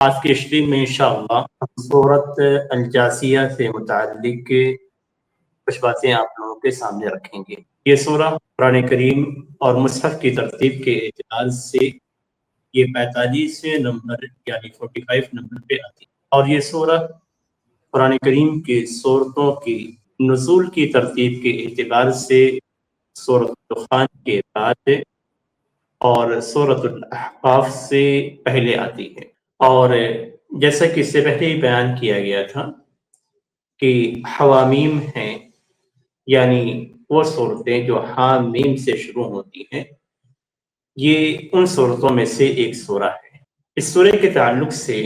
آج کی اسٹریم میں انشاءاللہ ہم سورۃ الجاثیہ سے متعلق کچھ باتیں آپ لوگوں کے سامنے رکھیں گے۔ یہ سورہ قرآن کریم اور مصحف کی ترتیب کے اعتبار سے یہ 45 نمبر یعنی 45 نمبر پہ آتی ہے، اور یہ سورہ قرآن کریم کی سورتوں کی نزول کی ترتیب کے اعتبار سے سورۃ الدخان کے بعد اور سورۃ الاحقاف سے پہلے آتی ہے۔ اور جیسا کہ اس سے پہلے ہی بیان کیا گیا تھا کہ حوامیم ہیں، یعنی وہ صورتیں جو حامیم سے شروع ہوتی ہیں، یہ ان صورتوں میں سے ایک سورہ ہے۔ اس سورہ کے تعلق سے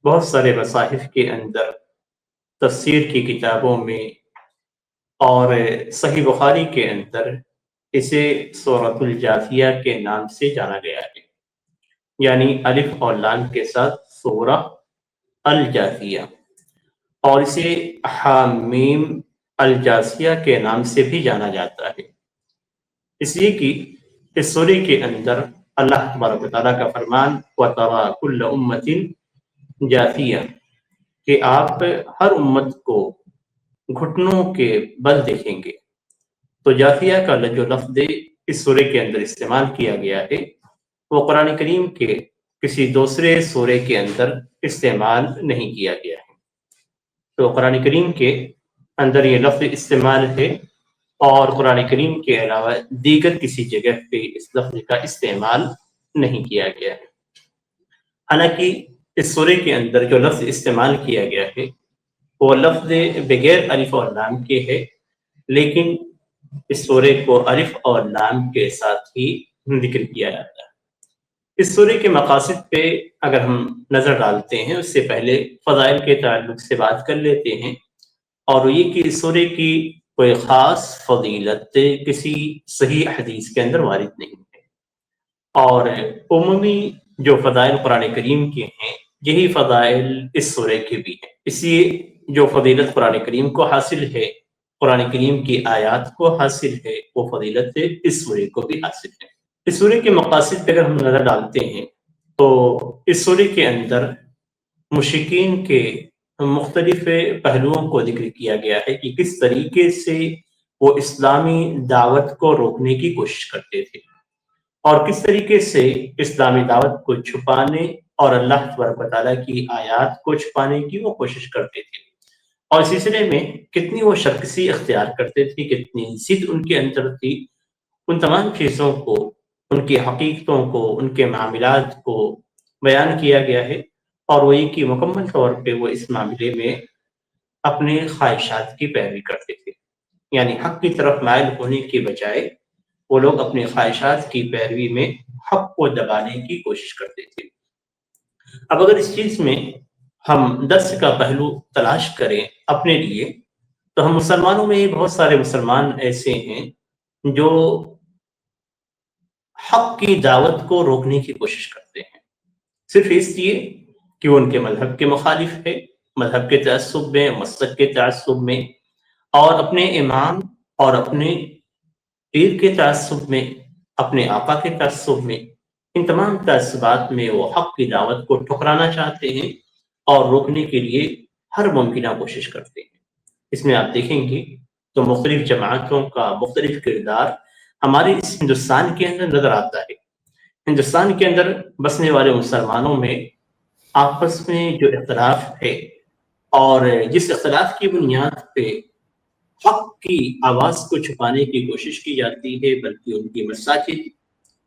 بہت سارے مصاحف کے اندر، تفسیر کی کتابوں میں اور صحیح بخاری کے اندر اسے سورۃ الجاثیہ کے نام سے جانا گیا ہے، یعنی الف اور لام کے ساتھ سورہ الجاثیہ، اور اسے حامیم الجاثیہ کے نام سے بھی جانا جاتا ہے، اس لیے کہ اس سورہ کے اندر اللہ تبارک و تعالیٰ کا فرمان وَتَرَىٰ كُلَّ أُمَّةٍ جاثیہ کہ آپ ہر امت کو گھٹنوں کے بل دیکھیں گے۔ تو جاثیہ کا جو لفظ اس سورہ کے اندر استعمال کیا گیا ہے وہ قرآن کریم کے کسی دوسرے سورہ کے اندر استعمال نہیں کیا گیا ہے۔ تو قرآن کریم کے اندر یہ لفظ استعمال ہے، اور قرآن کریم کے علاوہ دیگر کسی جگہ پہ اس لفظ کا استعمال نہیں کیا گیا ہے۔ حالانکہ اس سورہ کے اندر جو لفظ استعمال کیا گیا ہے وہ لفظ بغیر الف اور لام کے ہے، لیکن اس سورہ کو الف اور لام کے ساتھ ہی ذکر کیا جاتا ہے۔ اس سورہ کے مقاصد پہ اگر ہم نظر ڈالتے ہیں، اس سے پہلے فضائل کے تعلق سے بات کر لیتے ہیں، اور یہ کہ اس سورہ کی کوئی خاص فضیلت کسی صحیح حدیث کے اندر وارد نہیں ہے، اور عمومی جو فضائل قرآن کریم کے ہیں یہی فضائل اس سورہ کے بھی ہیں۔ اس لیے جو فضیلت قرآن کریم کو حاصل ہے، قرآن کریم کی آیات کو حاصل ہے، وہ فضیلت اس سورہ کو بھی حاصل ہے۔ اس سورہ کے مقاصد پہ اگر ہم نظر ڈالتے ہیں تو اس سورہ کے اندر مشرکین کے مختلف پہلوؤں کو ذکر کیا گیا ہے کہ کس طریقے سے وہ اسلامی دعوت کو روکنے کی کوشش کرتے تھے، اور کس طریقے سے اسلامی دعوت کو چھپانے اور اللہ تبارک و تعالیٰ کی آیات کو چھپانے کی وہ کوشش کرتے تھے، اور اس سلسلے میں کتنی وہ شرکسی اختیار کرتے تھے، کتنی ضد ان کے اندر تھی۔ ان تمام چیزوں کو، ان کی حقیقتوں کو، ان کے معاملات کو بیان کیا گیا ہے، اور وہ یہ کہ مکمل طور پہ وہ اس معاملے میں اپنے خواہشات کی پیروی کرتے تھے، یعنی حق کی طرف مائل ہونے کے بجائے وہ لوگ اپنے خواہشات کی پیروی میں حق کو دبانے کی کوشش کرتے تھے۔ اب اگر اس چیز میں ہم درس کا پہلو تلاش کریں اپنے لیے، تو ہم مسلمانوں میں بہت سارے مسلمان ایسے ہیں جو حق کی دعوت کو روکنے کی کوشش کرتے ہیں، صرف اس لیے کہ وہ ان کے مذہب کے مخالف ہے، مذہب کے تعصب میں، مسلک کے تعصب میں، اور اپنے امام اور اپنے پیر کے تعصب میں، اپنے آقا کے تعصب میں، ان تمام تعصبات میں وہ حق کی دعوت کو ٹھکرانا چاہتے ہیں اور روکنے کے لیے ہر ممکنہ کوشش کرتے ہیں۔ اس میں آپ دیکھیں گے تو مختلف جماعتوں کا مختلف کردار ہمارے اس ہندوستان کے اندر نظر آتا ہے۔ ہندوستان کے اندر بسنے والے مسلمانوں میں آپس میں جو اختلاف ہے، اور جس اختلاف کی بنیاد پہ حق کی آواز کو چھپانے کی کوشش کی جاتی ہے، بلکہ ان کی مساجد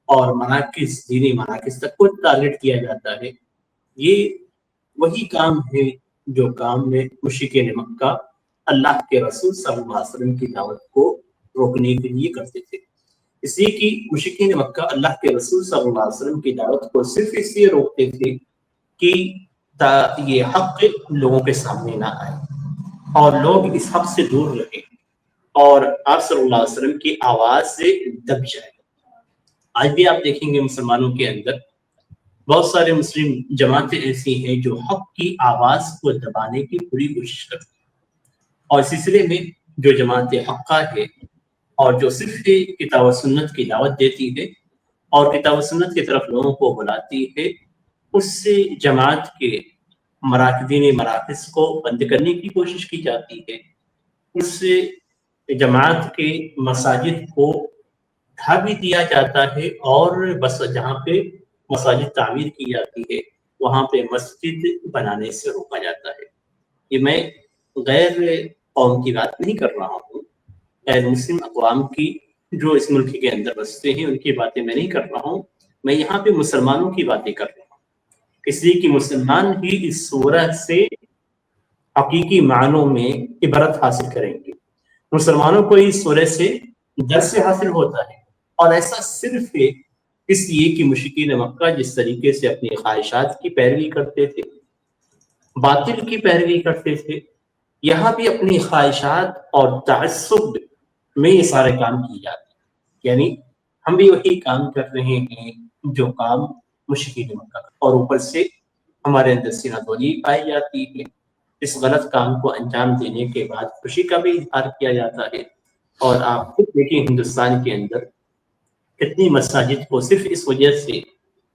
اور مراکز، دینی مراکز تک کو ٹارگٹ کیا جاتا ہے، یہ وہی کام ہے جو کام میں مشرکین مکہ اللہ کے رسول صلی اللہ علیہ وسلم کی دعوت کو روکنے کے لیے کرتے تھے۔ اس لیے کہ مشرکین مکہ اللہ کے رسول صلی اللہ علیہ وسلم کی دعوت کو صرف اس لیے روکتے تھے کہ یہ حق لوگوں کے سامنے نہ آئے اور لوگ اس حق سے دور رہیں، اور آپ صلی اللہ علیہ وسلم کی آواز سے دب جائے۔ آج بھی آپ دیکھیں گے مسلمانوں کے اندر بہت سارے مسلم جماعتیں ایسی ہیں جو حق کی آواز کو دبانے کی پوری کوشش کرتی ہیں، اور اس سلسلے میں جو جماعت حقہ ہے اور جو صرف کتاب و سنت کی دعوت دیتی ہے اور کتاب و سنت کی طرف لوگوں کو بلاتی ہے، اس جماعت کے دینی مراکز کو بند کرنے کی کوشش کی جاتی ہے، اس جماعت کے مساجد کو ڈھا بھی دیا جاتا ہے، اور بس جہاں پہ مساجد تعمیر کی جاتی ہے وہاں پہ مسجد بنانے سے روکا جاتا ہے۔ یہ میں غیر قوم کی بات نہیں کر رہا ہوں، غیر مسلم اقوام کی جو اس ملک کے اندر بستے ہیں ان کی باتیں میں نہیں کر رہا ہوں، میں یہاں پہ مسلمانوں کی باتیں کر رہا ہوں، اس لیے کہ مسلمان ہی اس سورہ سے حقیقی معنوں میں عبرت حاصل کریں گے۔ مسلمانوں کو اس سورہ سے درس حاصل ہوتا ہے، اور ایسا صرف اس لیے کہ مشرکین مکہ جس طریقے سے اپنی خواہشات کی پیروی کرتے تھے، باطل کی پیروی کرتے تھے، یہاں بھی اپنی خواہشات اور تعصب میں یہ سارے کام کیے جاتے ہیں، یعنی ہم بھی وہی کام کر رہے ہیں جو کام مشرکین مکہ، اور اوپر سے ہمارے اندر سینہ تولی پائی جاتی ہے۔ اس غلط کام کو انجام دینے کے بعد خوشی کا بھی اظہار کیا جاتا ہے، اور آپ خود دیکھیں ہندوستان کے اندر کتنی مساجد کو صرف اس وجہ سے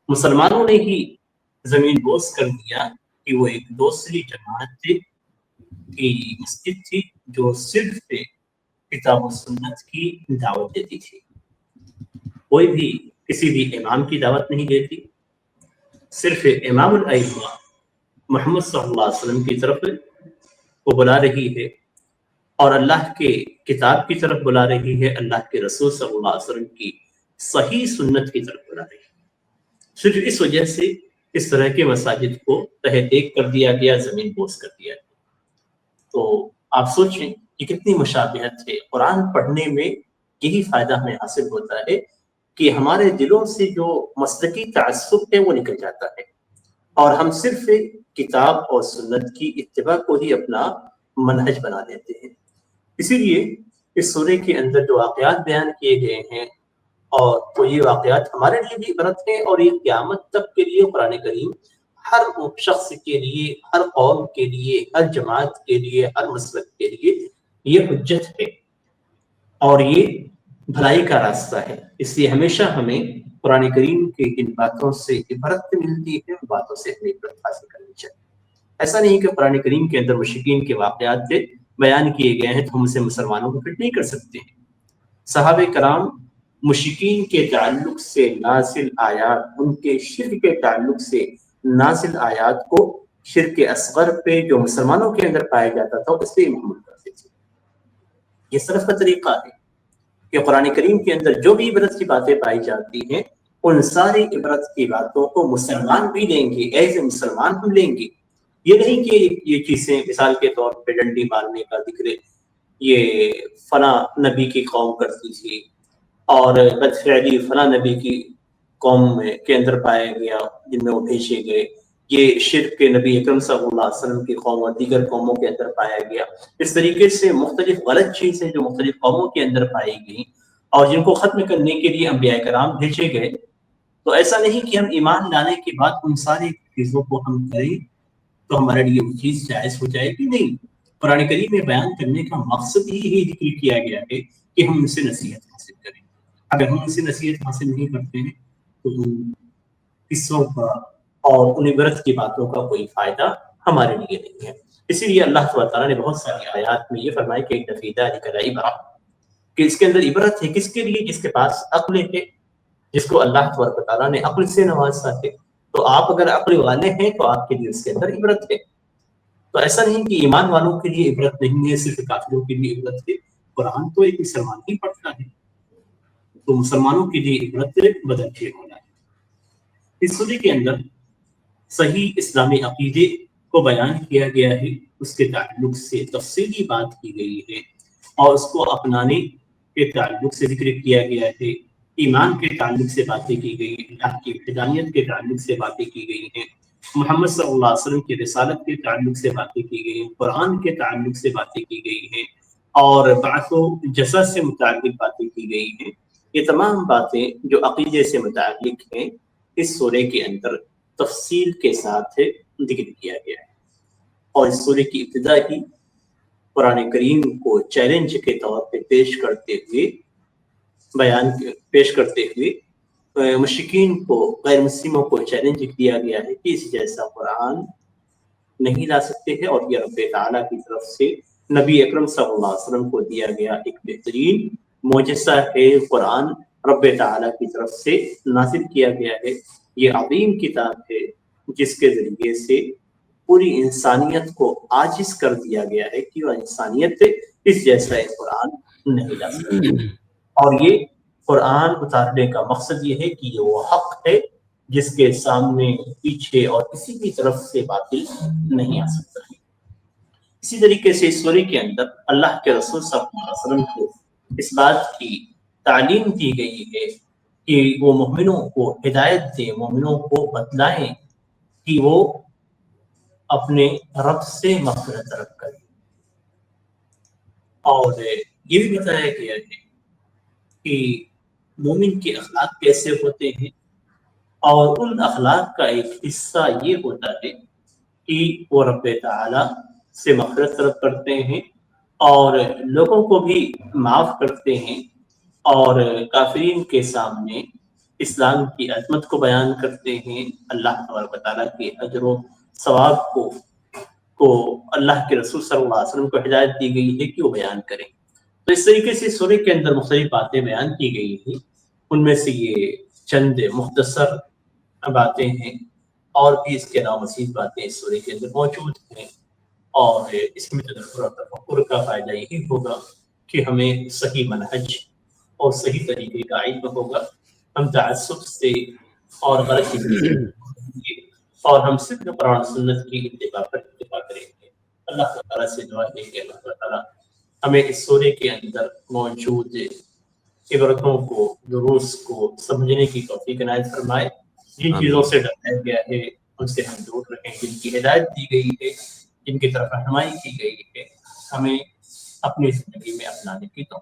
مسلمانوں نے ہی زمین بوس کر دیا کہ وہ ایک دوسری جماعت کی مسجد تھی جو صرف کتاب و سنت کی دعوت دیتی تھی، کوئی بھی کسی بھی امام کی دعوت نہیں دیتی، صرف امام الائمہ محمد صلی اللہ علیہ وسلم کی طرف وہ بلا رہی ہے، اور اللہ کے کتاب کی طرف بلا رہی ہے، اللہ کے رسول صلی اللہ علیہ وسلم کی صحیح سنت کی طرف بلا رہی ہے۔ صرف اس وجہ سے اس طرح کے مساجد کو تہہ دیگ کر دیا گیا، زمین بوس کر دیا گیا۔ تو آپ سوچیں کہ کتنی مشابہت ہے، قرآن پڑھنے میں یہی فائدہ ہمیں حاصل ہوتا ہے کہ ہمارے دلوں سے جو مسلکی تعصب ہے وہ نکل جاتا ہے، اور ہم صرف کتاب اور سنت کی اتباع کو ہی اپنا منہج بنا لیتے ہیں۔ اسی لیے اس سورے کے اندر جو واقعات بیان کیے گئے ہیں، اور تو یہ واقعات ہمارے لیے بھی عبرت ہے، اور یہ قیامت تک کے لیے قرآن کریم ہر شخص کے لیے، ہر قوم کے لیے، ہر جماعت کے لیے، ہر مسلک کے لیے یہ حجت ہے، اور یہ بھلائی کا راستہ ہے۔ اس لیے ہمیشہ ہمیں قرآن کریم کے ان باتوں سے عبرت ملتی ہے، ان باتوں سے ہمیں عبرت حاصل کرنی چاہیے۔ ایسا نہیں کہ قرآن کریم کے اندر مشرکین کے واقعات بیان کیے گئے ہیں تو ہم اسے مسلمانوں کو فٹ نہیں کر سکتے ہیں۔ صحابہ کرام مشرکین کے تعلق سے نازل آیات، ان کے شرک کے تعلق سے نازل آیات کو شرک اصغر پہ جو مسلمانوں کے اندر پایا جاتا تھا اس پہ محمل کرتے تھے۔ یہ سلف کا طریقہ ہے کہ قرآن کریم کے اندر جو بھی عبرت کی باتیں پائی جاتی ہیں ان ساری عبرت کی باتوں کو مسلمان بھی لیں گے، ایسے مسلمان ہم لیں گے۔ یہ نہیں کہ یہ چیزیں مثال کے طور پہ ڈنڈی مارنے کا ذکر یہ فلاں نبی کی قوم کرتی تھی، اور بدفعلی فلاں نبی کی قوم کے اندر پایا گیا جن میں وہ بھیجے گئے، یہ شرک کے نبی اکرم صلی اللہ علیہ وسلم کی قوم اور دیگر قوموں کے اندر پایا گیا۔ اس طریقے سے مختلف غلط چیزیں جو مختلف قوموں کے اندر پائی گئیں اور جن کو ختم کرنے کے لیے انبیاء کرام بھیجے گئے، تو ایسا نہیں کہ ہم ایمان لانے کے بعد ان ساری چیزوں کو ہم کریں تو ہمارے لیے وہ چیز جائز ہو جائے گی، نہیں۔ قرآن کریم میں بیان کرنے کا مقصد ہی ذکر کیا گیا ہے کہ ہم ان سے نصیحت حاصل کریں۔ اگر ہم ان سے نصیحت حاصل نہیں کرتے ہیں تو ان قصوں کا اور ان عبرت کی باتوں کا کوئی فائدہ ہمارے لیے نہیں ہے۔ اسی لیے اللہ تعالیٰ نے بہت ساری آیات میں یہ فرمایا کہ ایک نفیدہ عبرت، کہ اس کے اندر عبرت ہے کس کے لیے؟ جس کے پاس عقل ہے، جس کو اللہ تعالیٰ نے عقل سے نوازا ہے۔ تو آپ اگر عقل والے ہیں تو آپ کے لیے اس کے اندر عبرت ہے۔ تو ایسا نہیں کہ ایمان والوں کے لیے عبرت نہیں ہے، صرف کافروں کے لیے عبرت ہے۔ قرآن تو ایک مسلمان ہی پڑھتا ہے، تو مسلمانوں کے لیے عبرت بدل ہونا ہے۔ اس سورے کے اندر صحیح اسلامی عقیدے کو بیان کیا گیا ہے، اس کے تعلق سے تفصیلی بات کی گئی ہے، اور اس کو اپنانے کے تعلق سے ذکر کیا گیا ہے، ایمان کے تعلق سے باتیں کی گئی ہیں، اللہ کی وحدانیت کے تعلق سے باتیں کی گئی ہیں، محمد صلی اللہ علیہ وسلم کی رسالت کے تعلق سے باتیں کی گئی ہیں، قرآن کے تعلق سے باتیں کی گئی ہیں، اور بعث و جزا سے متعلق باتیں کی گئی ہیں۔ یہ تمام باتیں جو عقیدے سے متعلق ہیں اس سورے کے اندر تفصیل کے ساتھ ذکر کیا گیا ہے، اور اس سورے کی ابتدا ہی قرآن کریم کو چیلنج کے طور پہ پیش کرتے ہوئے مشرکین کو، غیر مسلموں کو چیلنج دیا گیا ہے کہ اس جیسا قرآن نہیں لا سکتے ہیں، اور یہ رب تعالیٰ کی طرف سے نبی اکرم صلی اللہ علیہ وسلم کو دیا گیا ایک بہترین معجزہ ہے۔ قرآن رب تعالیٰ کی طرف سے نازل کیا گیا ہے، یہ عظیم کتاب ہے جس کے ذریعے سے پوری انسانیت کو عاجز کر دیا گیا ہے کہ وہ انسانیت اس جیسا ایک قرآن نہیں لا سکتی۔ اور یہ قرآن اتارنے کا مقصد یہ ہے کہ یہ وہ حق ہے جس کے سامنے پیچھے اور کسی بھی طرف سے باطل نہیں آ سکتا ہے۔ اسی طریقے سے اس سورے کے اندر اللہ کے رسول صلی اللہ علیہ وسلم کو اس بات کی تعلیم دی گئی ہے کہ وہ مومنوں کو ہدایت دیں، مومنوں کو بتلائیں کہ وہ اپنے رب سے مغفرت طلب کریں، اور یہ بھی بتایا گیا ہے کہ مومن کے اخلاق کیسے ہوتے ہیں، اور ان اخلاق کا ایک حصہ یہ ہوتا ہے کہ وہ رب تعالی سے مغفرت طلب کرتے ہیں اور لوگوں کو بھی معاف کرتے ہیں، اور کافرین کے سامنے اسلام کی عظمت کو بیان کرتے ہیں، اللہ تبارک و تعالیٰ کے اجر و ثواب کو اللہ کے رسول صلی اللہ علیہ وسلم کو ہدایت دی گئی ہے کہ وہ بیان کریں۔ تو اس طریقے سے سورہ کے اندر مختلف باتیں بیان کی گئی ہیں، ان میں سے یہ چند مختصر باتیں ہیں، اور بھی اس کے علاوہ مزید باتیں اس سورہ کے اندر موجود ہیں، اور اس میں تدبر اور تفکر کا فائدہ یہی ہوگا کہ ہمیں صحیح منہج اور صحیح طریقے کا علم ہوگا، ہم تعصب سے اور غلط چیزوں سے اور ہم صرف قرآن سنت کی اتباع پر اتفاق کریں گے۔ اللہ تعالیٰ سے دعا ہے کہ اللہ تعالیٰ ہمیں اس سورے کے اندر موجود عبرتوں کو، دروس کو سمجھنے کی توفیق عنایت فرمائے۔ جن چیزوں سے ڈرایا گیا ہے ان سے ہم دور رہیں، جن کی ہدایت دی گئی ہے، جن کی طرف رہنمائی کی گئی ہے، ہمیں اپنی زندگی میں اپنانے کی توفیق